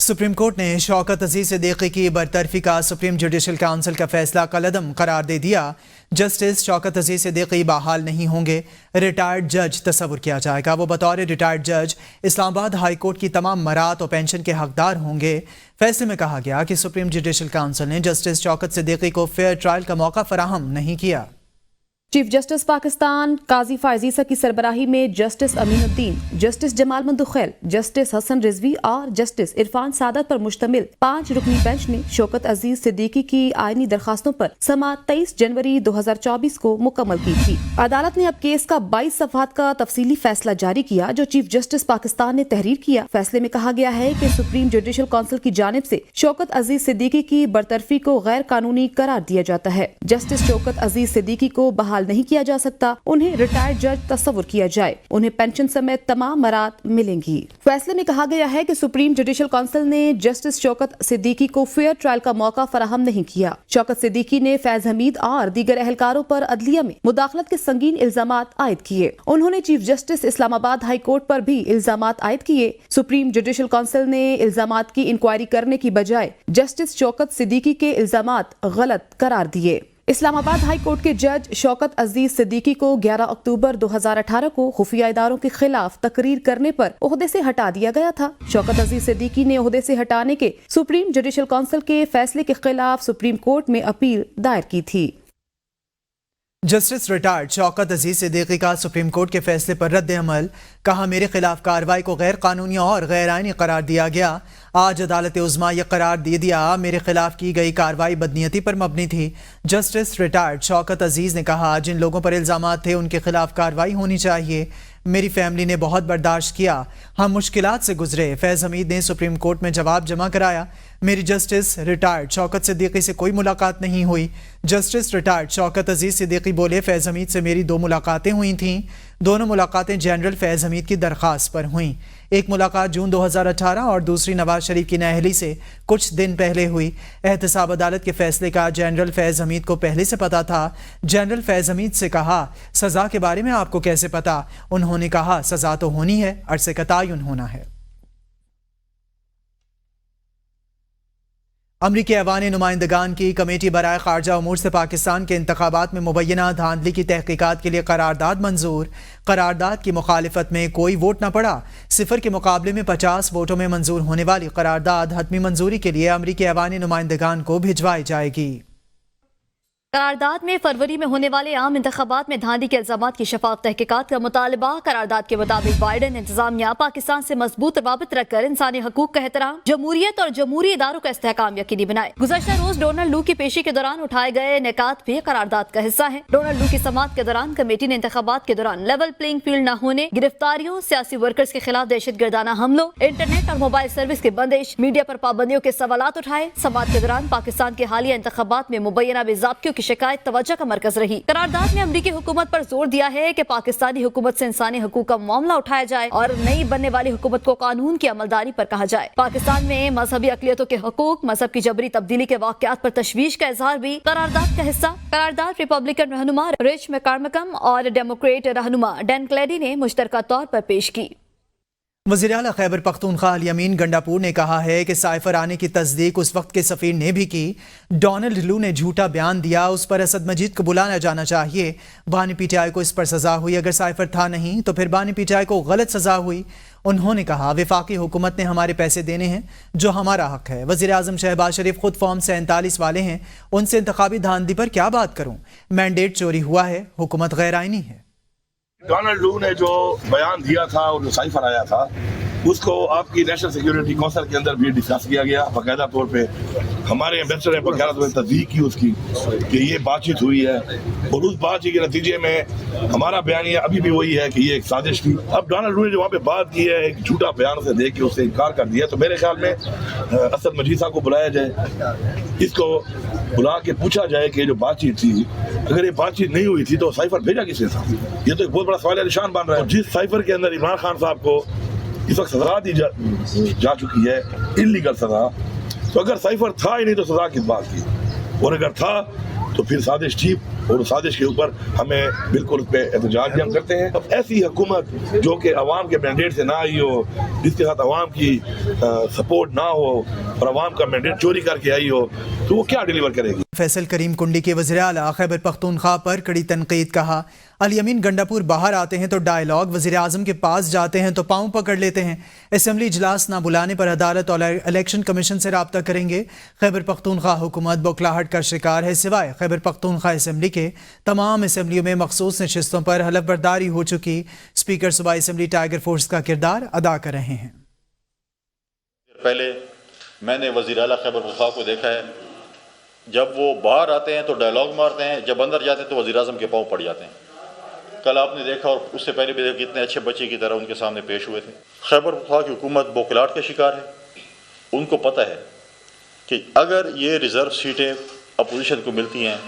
Supreme court ने शौकत अजीज सिद्दीकी की बरतरफी का सुप्रीम जुडिशल काउंसिल का फैसला कलअदम करार दे दिया। जस्टिस शौकत अजीज सिद्दीकी बहाल नहीं होंगे, रिटायर्ड जज तस्वुर किया जाएगा। वो बतौर रिटायर्ड जज इस्लामाबाद हाई कोर्ट की तमाम मरात और पेंशन के हकदार होंगे। फैसले में कहा गया कि सुप्रीम जुडिशल काउंसिल ने जस्टिस शौकत सिद्दीकी को फेयर ट्रायल का मौका फराहम नहीं किया। चीफ जस्टिस पाकिस्तान काजी फायजीसा की सरबराही में justice Aminuddin, justice Jamal मंदुखैल, justice Hasan Rizvi और जस्टिस इरफान सादत पर मुश्तमिल 5 रुकनी बेंच ने शौकत अजीज सिद्दीकी की आईनी दरखास्तों पर समाअत 23 जनवरी 2024 को मुकम्मल की थी। अदालत ने अब केस का 22 सफ़हात का तफसीली फैसला जारी किया जो चीफ जस्टिस पाकिस्तान ने तहरीर किया। फैसले में कहा गया है कि सुप्रीम जुडिशल काउंसिल की जानिब से शौकत अजीज सिद्दीकी की बरतरफी को गैर कानूनी करार दिया जाता है। जस्टिस शौकत अजीज सिद्दीकी को बहाल नहीं किया जा सकता, उन्हें रिटायर्ड जज तस्वुर किया जाए, उन्हें पेंशन समेत तमाम मरात मिलेंगी। फैसले में कहा गया है कि सुप्रीम जुडिशल काउंसिल ने जस्टिस शौकत सिद्दीकी को फेयर ट्रायल का मौका फराहम नहीं किया। शौकत सिद्दीकी ने फैज हमीद और दीगर एहलकारों पर अदलिया में मुदाखलत के संगीन इल्जामात आयद किए। उन्होंने chief justice Islamabad high court पर भी इल्जामात आयद किए। सुप्रीम जुडिशल काउंसिल ने इल्जामात की इंक्वायरी करने की बजाय जस्टिस शौकत सिद्दीकी के इल्जामात गलत करार दिए। इस्लामाबाद हाई कोर्ट के जज शौकत अजीज सिद्दीकी को 11 अक्टूबर 2018 को खुफिया इदारों के खिलाफ तकरीर करने पर ओहदे से हटा दिया गया था। शौकत अजीज सिद्दीकी ने ओहदे से हटाने के सुप्रीम जुडिशल काउंसिल के फैसले के खिलाफ सुप्रीम कोर्ट में अपील दायर की थी। जस्टिस रिटायर्ड शौकत अजीज सिद्दीकी का सुप्रीम कोर्ट के फैसले पर रद्द अमल। कहा, मेरे खिलाफ कार्रवाई को गैर कानूनी और गैर आईनी करार दिया गया। आज अदालत उज़्मा यह करार दे दिया मेरे खिलाफ की गई कार्रवाई बदनीयती पर मबनी थी। जस्टिस रिटायर्ड शौकत अजीज ने कहा, जिन लोगों पर इल्जामात थे उनके खिलाफ कार्रवाई होनी चाहिए। मेरी फैमिली ने बहुत बर्दाश्त किया, हम मुश्किलात से गुजरे। फैज हमीद ने सुप्रीम कोर्ट में जवाब जमा कराया। मेरी जस्टिस रिटायर्ड शौकत सिद्दीकी से कोई मुलाकात नहीं हुई। जस्टिस रिटायर्ड शौकत अजीज सिद्दीकी बोले, फैज हमीद से मेरी 2 मुलाकातें हुई थीं। दोनों मुलाकातें जनरल फैज हमीद की दरख्वास्त पर हुई। एक मुलाकात जून 2018 और दूसरी नवाज शरीफ की नाअहली से कुछ दिन पहले हुई। एहतसाब अदालत के फैसले का जनरल फैज हमीद को पहले से पता था। जनरल फैज हमीद से कहा, सज़ा के बारे में आपको कैसे पता? उन्होंने कहा, सज़ा तो होनी है, अरसे का तयन होना है। अमरीकी ऐवान नुमाइंदगान की कमेटी बराए खारजा उमूर से पाकिस्तान के इंतखाबात में मुबैना धांधली की तहकीकात के लिए करारदाद मंजूर। करारदाद की मुखालिफत में कोई वोट न पड़ा। 0 के मुकाबले में 50 वोटों में मंजूर होने वाली करारदाद हतमी मंजूरी के लिए अमरीकी ऐवान नुमाइंदगान को भिजवाई जाएगी। करारदाद में फरवरी में होने वाले आम इंतखाबात में धांधली के इल्जामात की शफाफ तहकीकात का मुतालबा। करारदाद के मुताबिक बाइडेन इंतजामिया पाकिस्तान से मजबूत रवाबित रखकर इंसानी हकूक का एहतराम, जमहूरियत और जमहूरी इदारों का इस्तेहकाम यकीनी बनाए। गुज़श्ता रोज डोनाल्ड लू की पेशी के दौरान उठाए गए निकात भी करारदाद का हिस्सा है। डोनाल्ड लू की समाअत के दौरान कमेटी ने इंतखाबात के दौरान लेवल प्लेइंग फील्ड न होने, गिरफ्तारियों, सियासी वर्कर्स के खिलाफ दहशतगर्दाना हमलों, इंटरनेट और मोबाइल सर्विस की बंदिश, मीडिया पर पाबंदियों के सवालात उठाए। समाअत के दौरान पाकिस्तान के हालिया इंतखाबात में मुबैना बेज़ाब्तियों की शिकायत तवज्जो का मरकज रही। करारदाद ने अमरीकी हुकूमत पर जोर दिया है कि पाकिस्तानी हुकूमत से इंसानी हकूक का मामला उठाया जाए और नई बनने वाली हुकूमत को कानून की अमलदारी पर कहा जाए। पाकिस्तान में मजहबी अकलियतों के हकूक, मजहब की जबरी तब्दीली के वाकयात पर तशवीश का इजहार भी करारदाद का हिस्सा। करारदाद रिपब्लिकन रहनुमा रिच मैककॉर्मिक और डेमोक्रेट रहनुमा डैन क्लेडी ने मुश्तरका तौर पर पेश की। वज़ीर आला खैबर पख्तूनख्वा अल यमीन गंडापुर ने कहा है कि साइफर आने की तस्दीक उस वक्त के सफ़ीर ने भी की। डोनाल्ड लू ने झूठा बयान दिया, उस पर असद मजीद को बुलाना जाना चाहिए। बानी पीटीआई को इस पर सज़ा हुई, अगर साइफर था नहीं तो फिर बानी पीटीआई को गलत सज़ा हुई। उन्होंने कहा, वफाकी हुकूमत ने हमारे पैसे देने हैं जो हमारा हक है। वज़ीर आज़म शहबाज शरीफ खुद फॉर्म 47 वाले हैं, उनसे इंतखाबी धांधली पर क्या बात करूँ? मैंडेट चोरी हुआ है, हुकूमत गैर आईनी है। डोनाल्ड लू ने जो बयान दिया था और जो साइफर आया था उसको आपकी नेशनल सिक्योरिटी काउंसिल के अंदर भी डिस्कस किया गया। बाकायदा तौर पे हमारे एम्बेसडर ने बाकायदा तौर पर तस्दीक की उसकी कि ये बातचीत हुई है और उस बातचीत के नतीजे में हमारा बयानिया अभी भी वही है कि ये एक साजिश थी। अब डोनाल्ड लू ने जो वहाँ पे बात की है, एक झूठा बयान से दे के उससे इनकार कर दिया, तो मेरे ख्याल में असद मजीद साहब को बुलाया जाए, इसको बुला के पूछा जाए कि जो बातचीत थी, अगर ये बातचीत नहीं हुई थी तो साइफर भेजा किसने था? ये तो एक बहुत बड़ा सवाल निशान बन रहा है। जिस साइफर के अंदर इमरान खान साहब को इस वक्त सजा दी जा चुकी है, इल्लीगल सजा, तो अगर साइफर था ही नहीं तो सजा किस बात की? और अगर था तो फिर साजिश थी اور साजिश के ऊपर हमें बिल्कुल उस पे एहतजाज भी हम करते हैं। अब ऐसी हुकूमत जो कि अवाम के मैंडेट से ना आई हो, जिसके साथ अवाम की सपोर्ट ना हो और अवाम का मैंडेट चोरी करके आई हो, तो वो क्या डिलीवर करेगी। फैसल करीम कुंडी के वज़ीर आला खैबर पख्तूनख्वा पर कड़ी तनकीद। कहा, अल यमीन गंडापुर बाहर आते हैं तो डायलॉग, वज़ीर आज़म के पास जाते हैं तो पाँव पकड़ लेते हैं। असेंबली इजलास ना बुलाने पर अदालत और इलेक्शन कमीशन से रब्ता करेंगे। खैबर पख्तूनख्वा हुकूमत बौखलाहट का शिकार है। सिवाय खैबर पख्तूनख्वा असेंबली के तमाम असेंबलियों में मखसूस नशिस्तों पर हलफ बर्दारी हो चुकी। स्पीकर सूबाई असेंबली टाइगर फोर्स का किरदार अदा कर रहे हैं। पहले मैंने वज़ीर आला खैबर पख्तूनख्वा को देखा है, जब वो बाहर आते हैं तो डायलॉग मारते हैं, जब अंदर जाते हैं तो वज़ीर आज़म के पाँव पड़ जाते हैं। कल आपने देखा और उससे पहले भी देखा कितने अच्छे बच्चे की तरह उनके सामने पेश हुए थे। खैबर पख्तूनख्वा की हुकूमत बौखलाहट का शिकार है। उनको पता है कि अगर ये रिज़र्व सीटें अपोजिशन को मिलती हैं,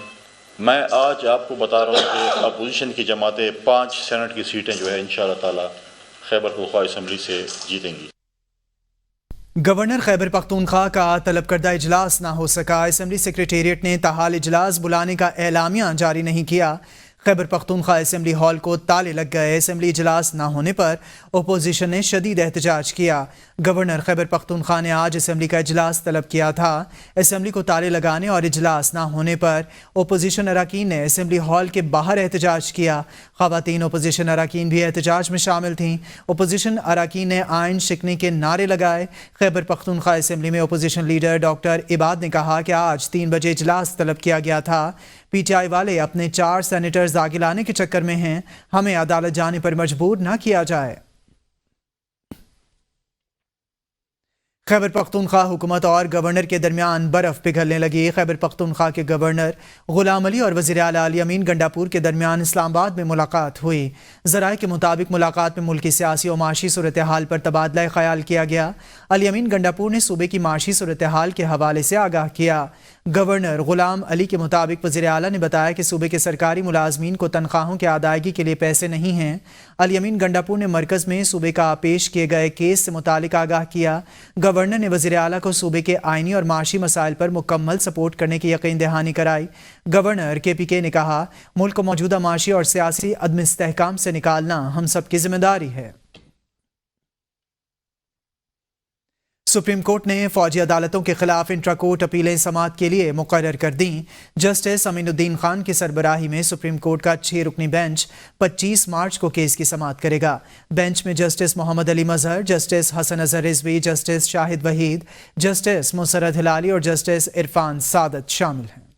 मैं आज आपको बता रहा हूँ कि अपोजिशन की जमातें 5 सेनेट की सीटें जो है इंशाअल्लाह ताला खैबर पख्तूनख्वा असम्बली से जीतेंगी। गवर्नर खैबर पख्तूनख्वा का तलब करदा इजलास ना हो सका। असेंबली सेक्रेटेरिएट ने ताहाल इजलास बुलाने का एलामिया जारी नहीं किया। खैबर पख्तूनख्वा असेंबली हॉल को ताले लग गए। असेंबली इजलास ना होने पर अपोजिशन ने शदीद एहतजाज किया। गवर्नर खैबर पख्तूनख्वा ने आज असेंबली का इजलास तलब किया था। असेंबली को ताले लगाने और इजलास ना होने पर अपोजिशन अरकान ने असेंबली हॉल के बाहर एहतजाज किया। ख़वातीन अपोजिशन अरकान भी एहतजाज में शामिल थीं। अपोजिशन अरकान ने आइन शिकने के नारे लगाए। खैबर पख्तूनख्वा असेंबली में अपोजिशन लीडर डॉक्टर इबाद ने कहा कि आज 3 बजे इजलास तलब किया गया था। PTI वाले अपने 4 सेनेटर्स आगे लाने के चक्कर में हैं। हमें अदालत जाने पर मजबूर ना किया जाए। खैबर पख्तूनख्वा हुकूमत और गवर्नर के दरमियान बर्फ पिघलने लगी। खैबर पख्तूनख्वा के गवर्नर गुलाम अली और वज़ीर आला अल यमीन गंडापुर के दरमियान इस्लामाबाद में मुलाकात हुई। ज़राए के मुताबिक मुलाकात में मुल्की सियासी और माशी सूरत हाल पर तबादला ख्याल किया गया। अल यमीन गंडापुर ने सूबे की माशी सूरत हाल के हवाले से आगाह किया। गवर्नर गुलाम अली के मुताबिक वज़ीर आला ने बताया कि सूबे के सरकारी मुलाजमीन को तनख्वाहों की अदायगी के लिए पैसे नहीं हैं। अल यमीन गंडापुर ने मरकज़ में सूबे का पेश किए गए केस से मुतालिक आगाह किया। गवर्नर ने वज़ीर आला को सूबे के आइनी और माशी मसाइल पर मुकम्मल सपोर्ट करने की यकीन दहानी कराई। गवर्नर KPK ने कहा, मुल्क को मौजूदा माशी और सियासी अदम इस्तेहकाम से निकालना हम सब की जिम्मेदारी है। सुप्रीम कोर्ट ने फौजी अदालतों के खिलाफ इंट्रा कोर्ट अपीलें समाअत के लिए मुकर्रर कर दी। जस्टिस अमीनुद्दीन खान की सरबराही में सुप्रीम कोर्ट का 6 रुकनी बेंच 25 मार्च को केस की समाअत करेगा। बेंच में justice Mohammad Ali Mazhar, justice Hasan Azhar Rizvi, justice Shahid Waheed, justice Musarrat Hilali और जस्टिस इरफान सादत शामिल हैं।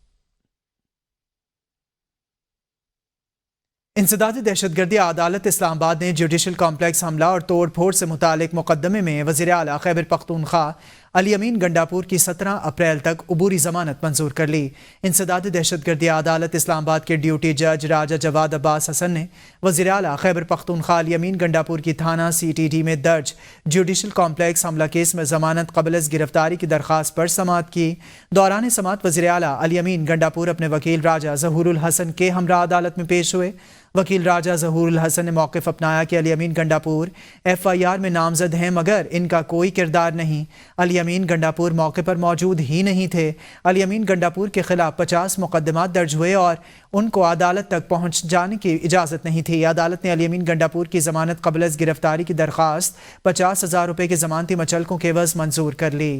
इंसदादी दहशतगर्दी अदालत इस्लामाबाद ने जुडिशल कॉम्प्लेक्स हमला और तोड़ फोड़ से मुतालिक मुकदमे में वज़ीर आला खैबर पख्तूनख्वा अल यमीन गंडापुर की 17 अप्रैल तक अबूरी जमानत मंजूर कर ली। इंसदादी दहशतगर्दी अदालत इस्लामाबाद के ड्यूटी जज राजा जवाद अब्बास हसन ने वज़ीर आला खैबर पख्तूनख्वा अल यमीन गंडापुर की थाना CTD में दर्ज जुडिशल कॉम्प्लेक्स हमला केस में जमानत कबल अज़ गिरफ्तारी की दरख्वास्त पर समाअत की। दौरान समाअत वज़ीर आला अल यमीन गंडापुर अपने वकील राजा ज़हूरुल हसन के हमरा अदालत में पेश हुए। वकील राजा ज़हूरुल हसन ने मौक़िफ़ अपनाया कि अल यमीन गंडापुर FIR में नामजद हैं मगर इनका कोई किरदार नहीं। अल यमीन गंडापुर मौके पर मौजूद ही नहीं थे। अल यमीन गंडापुर के खिलाफ 50 मुकदमात दर्ज हुए और उनको अदालत तक पहुंच जाने की इजाज़त नहीं थी। अदालत ने अल यमीन गंडापुर की ज़मानत कबल अज़ गिरफ्तारी की दरख्वास्त 50,000 रुपये के ज़मानती मचलकों के एवज़ मंजूर कर ली।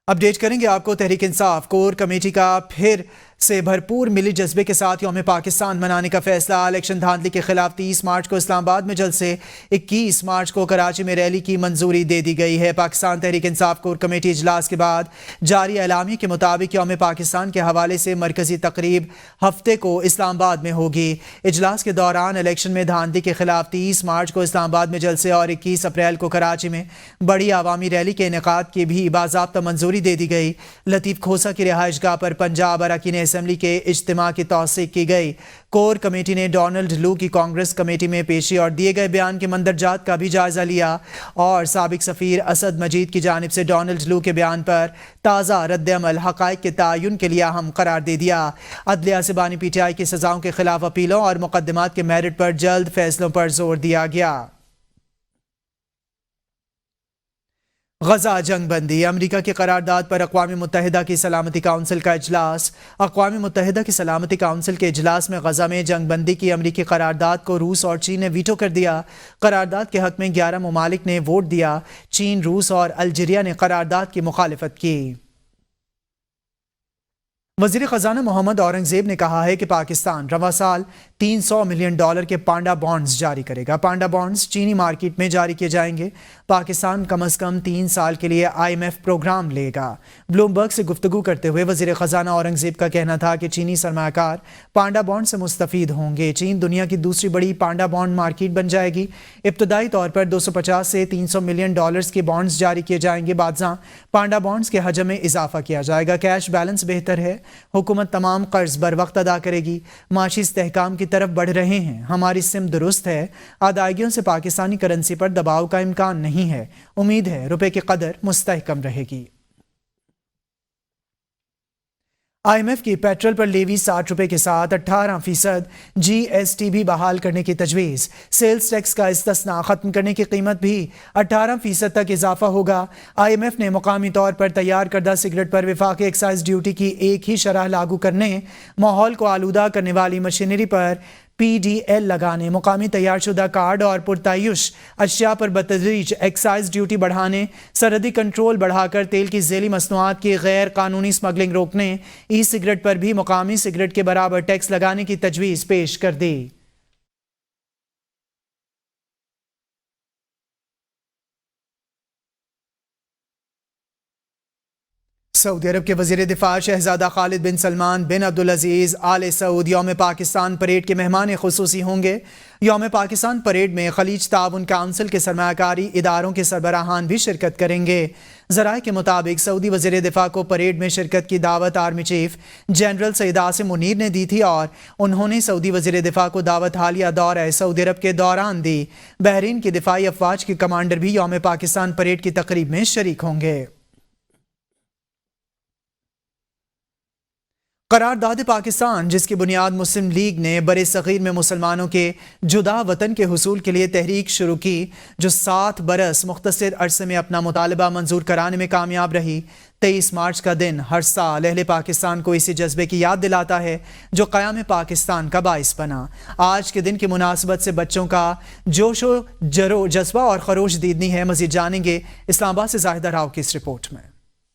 अपडेट करेंगे आपको तहरीक इंसाफ कोर कमेटी का फिर से भरपूर मिली जज्बे के साथ यौम पाकिस्तान मनाने का फैसला। इलेक्शन धांधली के खिलाफ 30 मार्च को इस्लामाबाद में जलसे, 21 मार्च को कराची में रैली की मंजूरी दे दी गई है। पाकिस्तान तहरीक इंसाफ कोर कमेटी इजलास के बाद जारी एलामी के मुताबिक यौम पाकिस्तान के हवाले से मरकजी तकरीब हफ्ते को इस्लामाबाद में होगी। इजलास के दौरान इलेक्शन में धांधली के खिलाफ 30 मार्च को इस्लामाबाद में जलसे और 21 अप्रैल को कराची में बड़ी आवामी रैली के इनेकाद की भी बाज़ाब्ता मंजूरी दे दी गई। लतीफ़ खोसा की रिहाइशगाह पर पंजाब अरकान असेंबली के इज्तिमा की तौसीक की गई। कोर कमेटी ने डोनाल्ड लू की कांग्रेस कमेटी में पेशी और दिए गए बयान के मंदरजात का भी जायजा लिया और साबिक सफीर असद मजीद की जानिब से डोनाल्ड लू के बयान पर ताज़ा रद्द-ए-अमल हक़ाइक़ के तयन के लिए अहम करार दे दिया। अदलिया से बानी PTI की सज़ाओं के खिलाफ अपीलों और मुकदमात के मेरिट पर जल्द फैसलों पर जोर दिया गया। غزہ جنگ بندی امریکہ کی قرارداد پر اقوام متحدہ کی سلامتی کونسل کا اجلاس اقوام متحدہ کی سلامتی کونسل کے اجلاس میں غزہ میں جنگ بندی کی امریکی قرارداد کو روس اور چین نے ویٹو کر دیا۔ قرارداد کے حق میں 11 ممالک نے ووٹ دیا۔ چین، روس اور الجیریا نے قرارداد کی مخالفت کی۔ وزیر خزانہ محمد اورنگزیب نے کہا ہے کہ پاکستان رواں سال $300 ملین کے پانڈا بانڈز جاری کرے گا۔ پانڈا بانڈز چینی مارکیٹ میں جاری کیے جائیں گے۔ پاکستان کم از کم 3 سال کے لیے IMF پروگرام لے گا۔ بلومبرگ سے گفتگو کرتے ہوئے وزیر خزانہ اورنگزیب کا کہنا تھا کہ چینی سرمایہ کار پانڈا بانڈ سے مستفید ہوں گے۔ چین دنیا کی دوسری بڑی پانڈا بانڈ مارکیٹ بن جائے گی۔ ابتدائی طور پر $250 سے $300 ملین کے بانڈز جاری کیے جائیں گے۔ بعدازاں پانڈا بانڈز کے حجم میں اضافہ کیا جائے گا۔ کیش بیلنس بہتر ہے۔ حکومت تمام قرض بر وقت ادا کرے گی۔ معاشی استحکام کی طرف بڑھ رہے ہیں۔ ہماری سمت درست ہے۔ ادائیگیوں سے پاکستانی کرنسی پر دباؤ کا امکان نہیں ہے۔ امید ہے روپے کی قدر مستحکم رہے گی۔ IMF کی پیٹرول پر لیوی $60 کے ساتھ 18% GST بھی بحال کرنے کی تجویز۔ سیلز ٹیکس کا استثناء ختم کرنے کی قیمت بھی 18% تک اضافہ ہوگا۔ IMF نے مقامی طور پر تیار کردہ سگریٹ پر وفاقی ایکسائز ڈیوٹی کی ایک ہی شرح لاگو کرنے، ماحول کو آلودہ کرنے والی مشینری پر PDL لگانے، مقامی تیار شدہ کارڈ اور پرتعیش اشیاء پر بتدریج ایکسائز ڈیوٹی بڑھانے، سرحدی کنٹرول بڑھا کر تیل کی ذیلی مصنوعات کی غیر قانونی سمگلنگ روکنے، ای سگریٹ پر بھی مقامی سگریٹ کے برابر ٹیکس لگانے کی تجویز پیش کر دی۔ سعودی عرب کے وزیر دفاع شہزادہ خالد بن سلمان بن عبدالعزیز آل سعود یوم پاکستان پریڈ کے مہمان خصوصی ہوں گے۔ یوم پاکستان پریڈ میں خلیج تعاون کونسل کے سرمایہ کاری اداروں کے سربراہان بھی شرکت کریں گے۔ ذرائع کے مطابق سعودی وزیر دفاع کو پریڈ میں شرکت کی دعوت آرمی چیف جنرل سعید عاصم منیر نے دی تھی اور انہوں نے سعودی وزیر دفاع کو دعوت حالیہ دورہ سعودی عرب کے دوران دی۔ بحرین کی دفاعی افواج کے کمانڈر بھی یوم پاکستان پریڈ کی تقریب میں شریک ہوں گے۔ قرارداد پاکستان، جس کی بنیاد مسلم لیگ نے برِ صغیر میں مسلمانوں کے جدا وطن کے حصول کے لیے تحریک شروع کی، جو 7 برس مختصر عرصے میں اپنا مطالبہ منظور کرانے میں کامیاب رہی۔ 23 مارچ کا دن ہر سال اہل پاکستان کو اسی جذبے کی یاد دلاتا ہے جو قیام پاکستان کا باعث بنا۔ آج کے دن کی مناسبت سے بچوں کا جوش و جذبہ اور خروش دیدنی ہے۔ مزید جانیں گے اسلام آباد سے زاہدہ راؤ کی اس رپورٹ میں۔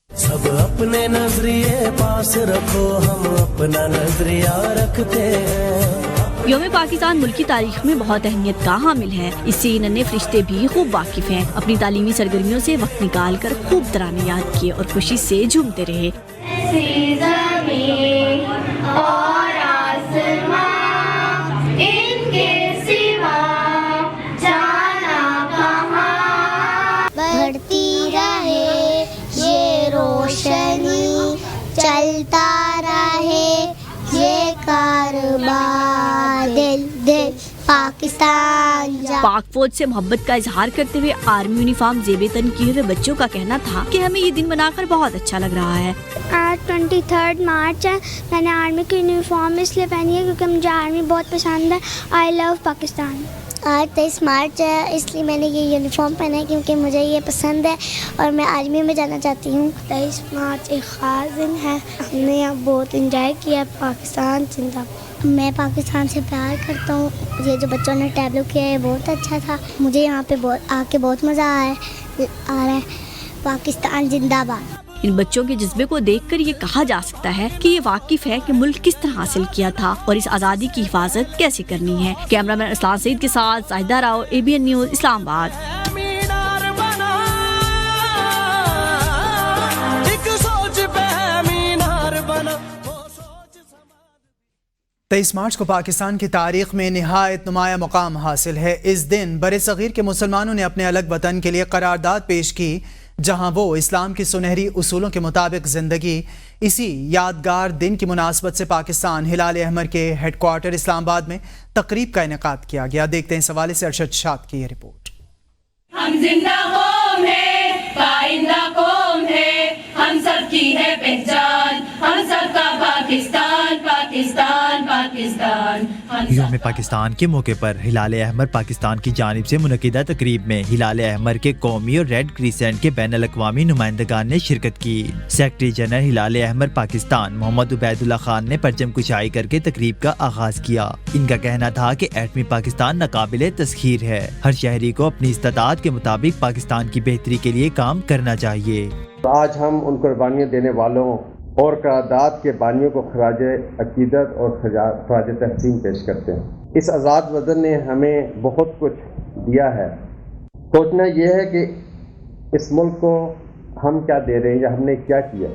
سب اپنے نظریے پاس رکھو، ہم اپنا نظریہ رکھتے ہیں۔ یوم پاکستان ملک کی تاریخ میں بہت اہمیت کا حامل ہے۔ اس سے ننھے فرشتے بھی خوب واقف ہیں۔ اپنی تعلیمی سرگرمیوں سے وقت نکال کر خوب ترانے یاد کیے اور خوشی سے جھومتے رہے۔ چلتا رہے یہ کاروبار، دل دل پاکستان جا۔ پاک فوج سے محبت کا اظہار کرتے ہوئے آرمی یونیفارم زیب تن کیے ہوئے بچوں کا کہنا تھا کہ ہمیں یہ دن منا کر بہت اچھا لگ رہا ہے۔ آج 23 مارچ ہے۔ میں نے آرمی کی یونیفارم اس لیے پہنی ہے کیونکہ مجھے آرمی بہت پسند ہے۔ آئی لو پاکستان۔ آج 23 مارچ ہے، اس لیے میں نے یہ یونیفارم پہنا ہے کیونکہ مجھے یہ پسند ہے اور میں آرمی میں جانا چاہتی ہوں۔ 23 مارچ ایک خاص دن ہے، ہم نے یہاں بہت انجوائے کیا۔ پاکستان زندہ باد۔ میں پاکستان سے پیار کرتا ہوں۔ یہ جو بچوں نے ٹیبلو کیا ہے بہت اچھا تھا، مجھے یہاں پہ آ کے بہت مزہ آ رہا ہے۔ پاکستان زندہ باد۔ ان بچوں کے جذبے کو دیکھ کر یہ کہا جا سکتا ہے کہ یہ واقف ہے کہ ملک کس طرح حاصل کیا تھا اور اس آزادی کی حفاظت کیسے کرنی ہے۔ کیمرہ مین اسلام سعید کے ساتھ زاہدہ راؤ، ABN نیوز، اسلام آباد۔ 23 مارچ کو پاکستان کی تاریخ میں نہایت نمایاں مقام حاصل ہے۔ اس دن برصغیر کے مسلمانوں نے اپنے الگ وطن کے لیے قرارداد پیش کی، جہاں وہ اسلام کی سنہری اصولوں کے مطابق زندگی۔ اسی یادگار دن کی مناسبت سے پاکستان ہلال احمر کے ہیڈ کوارٹر اسلام آباد میں تقریب کا انعقاد کیا گیا۔ دیکھتے ہیں اس حوالے سے ارشد شاد کی یہ رپورٹ۔ ہم زندہ قوم ہے، پائندہ قوم ہے، ہم سب کی ہے پہچان، ہم سب کا پاکستان، پاکستان، پاکستان، ہم یوم پاکستان کے موقع پر ہلال احمر پاکستان کی جانب سے منعقدہ تقریب میں ہلال احمر کے قومی اور ریڈ کریسنٹ کے بین الاقوامی نمائندگان نے شرکت کی۔ سیکرٹری جنرل ہلال احمر پاکستان محمد عبید اللہ خان نے پرچم کشائی کر کے تقریب کا آغاز کیا۔ ان کا کہنا تھا کہ ایٹمی پاکستان ناقابل تسخیر ہے، ہر شہری کو اپنی استطاعت کے مطابق پاکستان کی بہتری کے لیے کام کرنا چاہیے۔ آج ہم ان قربانیاں دینے والوں اور قرارداد کے بانیوں کو خراج عقیدت اور خراج تحسین پیش کرتے ہیں۔ اس آزاد وطن نے ہمیں بہت کچھ دیا ہے، سوچنا یہ ہے کہ اس ملک کو ہم کیا دے رہے ہیں یا ہم نے کیا کیا۔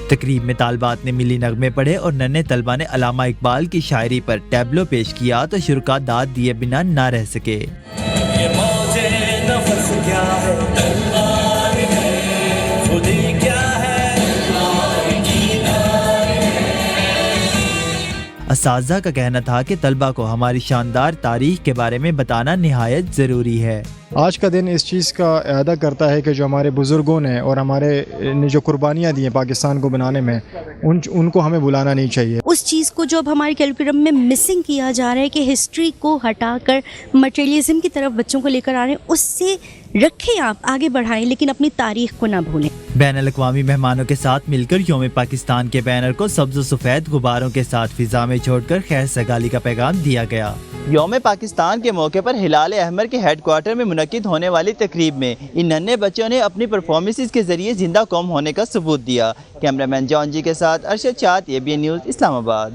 تقریب میں طالبات نے ملی نغمے پڑھے اور ننھے طلبہ نے علامہ اقبال کی شاعری پر ٹیبلو پیش کیا تو شرکاء داد دیے بنا نہ رہ سکے۔ یہ موجے نفس کیا ہے، تلوار ہے، خودی کیا ہے، اساتذہ کا کہنا تھا کہ طلبہ کو ہماری شاندار تاریخ کے بارے میں بتانا نہایت ضروری ہے۔ آج کا دن اس چیز کا اعادہ کرتا ہے کہ جو ہمارے بزرگوں نے اور ہمارے نے جو قربانیاں دی ہیں پاکستان کو بنانے میں، ان کو ہمیں بھلانا نہیں چاہیے۔ اس چیز کو جو اب ہمارے کیریکولم میں مسنگ کیا جا رہا ہے کہ ہسٹری کو ہٹا کر مٹیریلزم کی طرف بچوں کو لے کر آ رہے ہیں، اس سے رکھیں، آپ آگے بڑھائیں لیکن اپنی تاریخ کو نہ بھولیں۔ بین الاقوامی مہمانوں کے ساتھ مل کر یوم پاکستان کے بینر کو سبز و سفید غباروں کے ساتھ فضا میں چھوڑ کر خیر سگالی کا پیغام دیا گیا۔ یوم پاکستان کے موقع پر ہلال احمر کے ہیڈ کوارٹر میں منعقد ہونے والی تقریب میں ان ننھے بچوں نے اپنی پرفارمنسز کے ذریعے زندہ قوم ہونے کا ثبوت دیا۔ کیمرہ مین جان جی کے ساتھ ارشد چاہت، ABN نیوز، اسلام آباد۔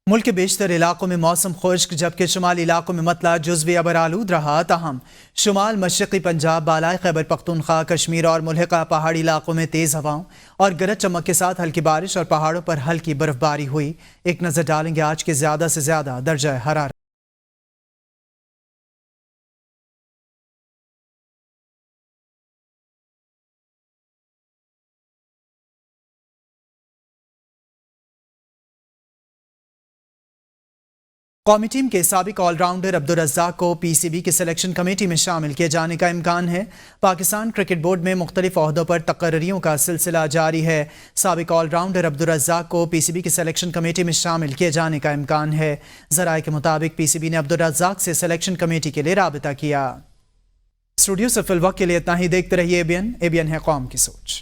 ملک کے بیشتر علاقوں میں موسم خشک جبکہ شمالی علاقوں میں مطلع جزوی ابرآلود رہا، تاہم شمال مشرقی پنجاب، بالائے خیبر پختونخوا، کشمیر اور ملحقہ پہاڑی علاقوں میں تیز ہواؤں اور گرج چمک کے ساتھ ہلکی بارش اور پہاڑوں پر ہلکی برف باری ہوئی۔ ایک نظر ڈالیں گے آج کے زیادہ سے زیادہ درجہ حرارت۔ قومی ٹیم کے سابق آل راؤنڈر عبدالرزاق کو PCB کی سلیکشن کمیٹی میں شامل کیے جانے کا امکان ہے۔ پاکستان کرکٹ بورڈ میں مختلف عہدوں پر تقرریوں کا سلسلہ جاری ہے۔ سابق آل راؤنڈر عبدالرزاق کو PCB کی سلیکشن کمیٹی میں شامل کیے جانے کا امکان ہے۔ ذرائع کے مطابق PCB نے عبدالرزاق سے سلیکشن کمیٹی کے لیے رابطہ کیا۔ اسٹوڈیو سے فی الوقت کے لیے اتنا ہی، دیکھتے رہیے ABN ہے قوم کی سوچ۔